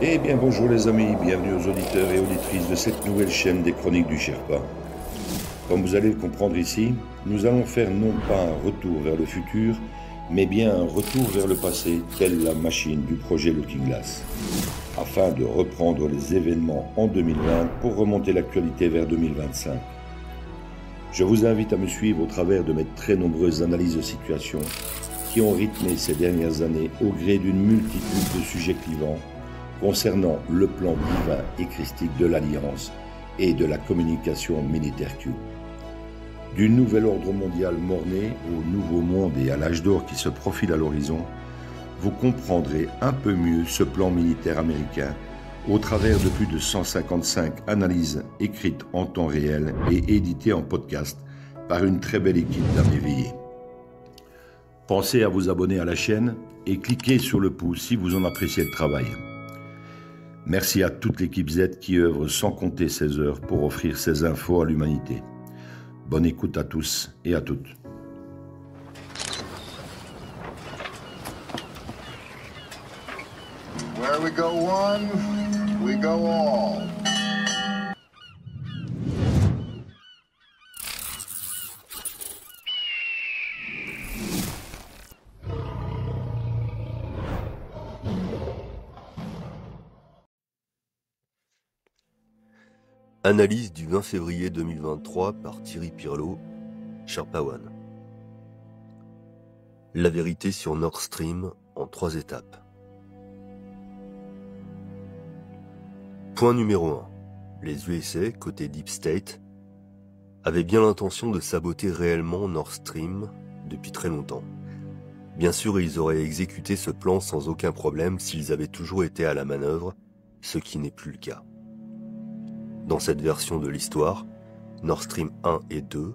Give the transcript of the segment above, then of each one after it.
Eh bien bonjour les amis, bienvenue aux auditeurs et auditrices de cette nouvelle chaîne des Chroniques du Sherpa. Comme vous allez le comprendre ici, nous allons faire non pas un retour vers le futur, mais bien un retour vers le passé, telle la machine du projet Looking Glass, afin de reprendre les événements en 2020 pour remonter l'actualité vers 2025. Je vous invite à me suivre au travers de mes très nombreuses analyses de situation qui ont rythmé ces dernières années au gré d'une multitude de sujets clivants concernant le plan divin et christique de l'Alliance et de la communication militaire Q. Du nouvel ordre mondial mort-né au nouveau monde et à l'âge d'or qui se profile à l'horizon, vous comprendrez un peu mieux ce plan militaire américain au travers de plus de 155 analyses écrites en temps réel et éditées en podcast par une très belle équipe d'âmes éveillées. Pensez à vous abonner à la chaîne et cliquez sur le pouce si vous en appréciez le travail. Merci à toute l'équipe Z qui œuvre sans compter ses heures pour offrir ces infos à l'humanité. Bonne écoute à tous et à toutes. Where we go one, we go all. Analyse du 20 février 2023 par Thierry Pirlot, Sherpa One. La vérité sur Nord Stream en 3 étapes. Point numéro 1. Les USA, côté Deep State, avaient bien l'intention de saboter réellement Nord Stream depuis très longtemps. Bien sûr, ils auraient exécuté ce plan sans aucun problème s'ils avaient toujours été à la manœuvre, ce qui n'est plus le cas. Dans cette version de l'histoire, Nord Stream 1 et 2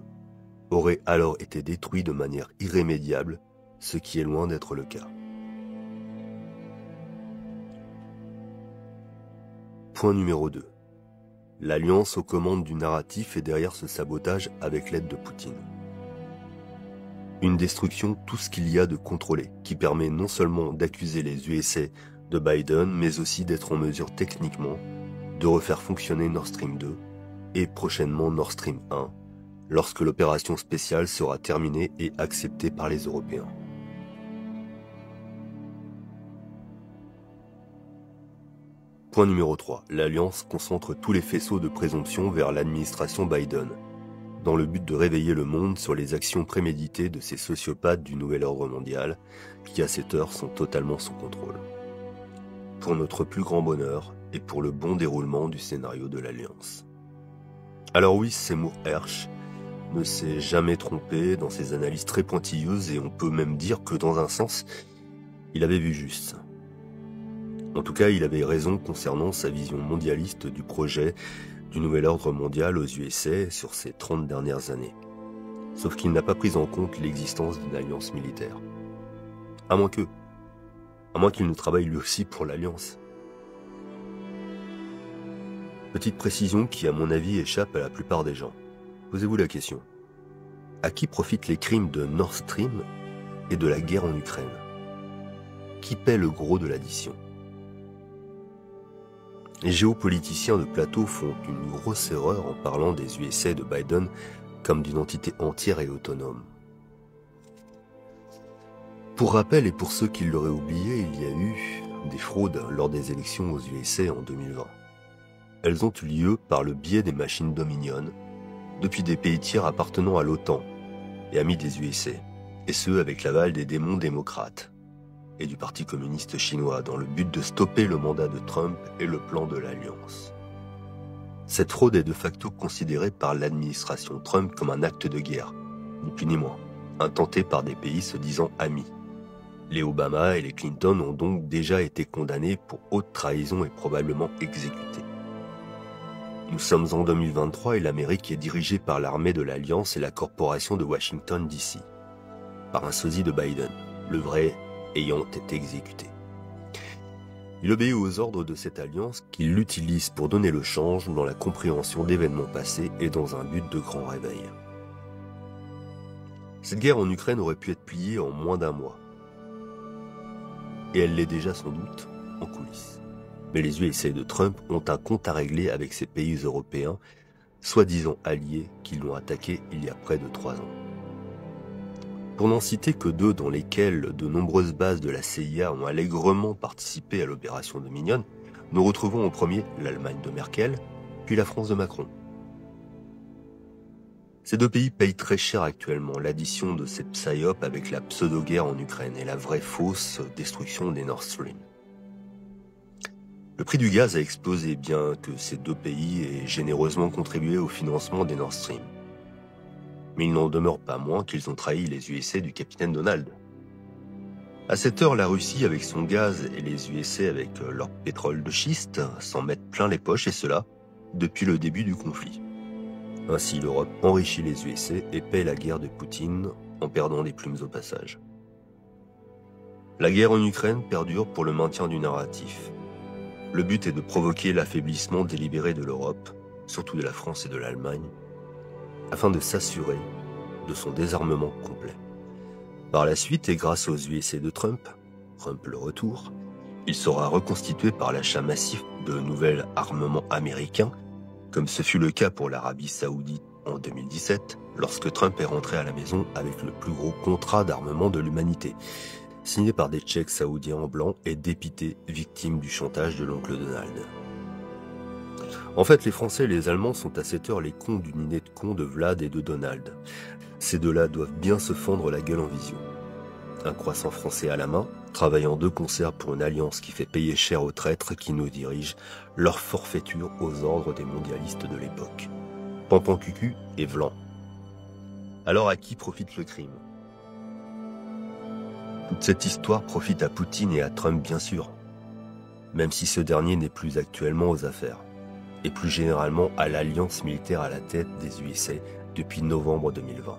auraient alors été détruits de manière irrémédiable, ce qui est loin d'être le cas. Point numéro 2. L'Alliance aux commandes du narratif est derrière ce sabotage avec l'aide de Poutine. Une destruction tout ce qu'il y a de contrôlé, qui permet non seulement d'accuser les USA de Biden, mais aussi d'être en mesure techniquement de refaire fonctionner Nord Stream 2 et prochainement Nord Stream 1 lorsque l'opération spéciale sera terminée et acceptée par les Européens. Point numéro 3. L'Alliance concentre tous les faisceaux de présomption vers l'administration Biden, dans le but de réveiller le monde sur les actions préméditées de ces sociopathes du nouvel ordre mondial qui à cette heure sont totalement sous contrôle. Pour notre plus grand bonheur et pour le bon déroulement du scénario de l'Alliance. Alors oui, Seymour Hersh ne s'est jamais trompé dans ses analyses très pointilleuses et on peut même dire que dans un sens, il avait vu juste. En tout cas, il avait raison concernant sa vision mondialiste du projet du nouvel ordre mondial aux USA sur ces 30 dernières années. Sauf qu'il n'a pas pris en compte l'existence d'une alliance militaire. À moins qu'il ne travaille lui aussi pour l'Alliance. Petite précision qui, à mon avis, échappe à la plupart des gens. Posez-vous la question. À qui profitent les crimes de Nord Stream et de la guerre en Ukraine? Qui paie le gros de l'addition? Les géopoliticiens de plateau font une grosse erreur en parlant des USA de Biden comme d'une entité entière et autonome. Pour rappel et pour ceux qui l'auraient oublié, il y a eu des fraudes lors des élections aux USA en 2020. Elles ont eu lieu par le biais des machines Dominion, depuis des pays tiers appartenant à l'OTAN et amis des USA, et ce avec l'aval des démons démocrates et du Parti communiste chinois dans le but de stopper le mandat de Trump et le plan de l'Alliance. Cette fraude est de facto considérée par l'administration Trump comme un acte de guerre, ni plus ni moins, intenté par des pays se disant amis. Les Obama et les Clinton ont donc déjà été condamnés pour haute trahison et probablement exécutés. Nous sommes en 2023 et l'Amérique est dirigée par l'armée de l'Alliance et la corporation de Washington DC, par un sosie de Biden, le vrai ayant été exécuté. Il obéit aux ordres de cette alliance qu'il l'utilise pour donner le change dans la compréhension d'événements passés et dans un but de grand réveil. Cette guerre en Ukraine aurait pu être pliée en moins d'1 mois. Et elle l'est déjà sans doute en coulisses. Mais les USA de Trump ont un compte à régler avec ces pays européens, soi-disant alliés, qui l'ont attaqué il y a près de 3 ans. Pour n'en citer que 2 dans lesquels de nombreuses bases de la CIA ont allègrement participé à l'opération Dominion, nous retrouvons en premier l'Allemagne de Merkel, puis la France de Macron. Ces 2 pays payent très cher actuellement l'addition de cette psyop avec la pseudo-guerre en Ukraine et la vraie fausse destruction des Nord Stream. Le prix du gaz a explosé bien que ces 2 pays aient généreusement contribué au financement des Nord Stream. Mais il n'en demeure pas moins qu'ils ont trahi les USA du capitaine Donald. À cette heure, la Russie avec son gaz et les USA avec leur pétrole de schiste s'en mettent plein les poches et cela depuis le début du conflit. Ainsi, l'Europe enrichit les USA et paie la guerre de Poutine en perdant des plumes au passage. La guerre en Ukraine perdure pour le maintien du narratif. Le but est de provoquer l'affaiblissement délibéré de l'Europe, surtout de la France et de l'Allemagne, afin de s'assurer de son désarmement complet. Par la suite, et grâce aux USA de Trump le retour, il sera reconstitué par l'achat massif de nouveaux armements américains, comme ce fut le cas pour l'Arabie Saoudite en 2017, lorsque Trump est rentré à la maison avec le plus gros contrat d'armement de l'humanité, signé par des Tchèques saoudiens en blanc et dépités, victimes du chantage de l'oncle Donald. En fait, les Français et les Allemands sont à cette heure les cons d'une idée de cons de Vlad et de Donald. Ces 2-là doivent bien se fendre la gueule en visio. Un croissant français à la main, travaillant de concert pour une alliance qui fait payer cher aux traîtres qui nous dirigent leur forfaiture aux ordres des mondialistes de l'époque. Pampan-Cucu et Vlan. Alors à qui profite le crime ? Toute cette histoire profite à Poutine et à Trump bien sûr, même si ce dernier n'est plus actuellement aux affaires, et plus généralement à l'alliance militaire à la tête des USA depuis novembre 2020.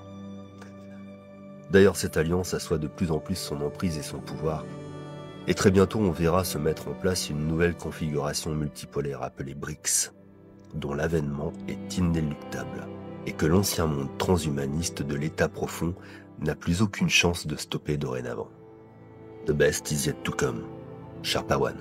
D'ailleurs, cette alliance assoit de plus en plus son emprise et son pouvoir, et très bientôt on verra se mettre en place une nouvelle configuration multipolaire appelée BRICS, dont l'avènement est inéluctable, et que l'ancien monde transhumaniste de l'état profond n'a plus aucune chance de stopper dorénavant. The best is yet to come. Sharpawan.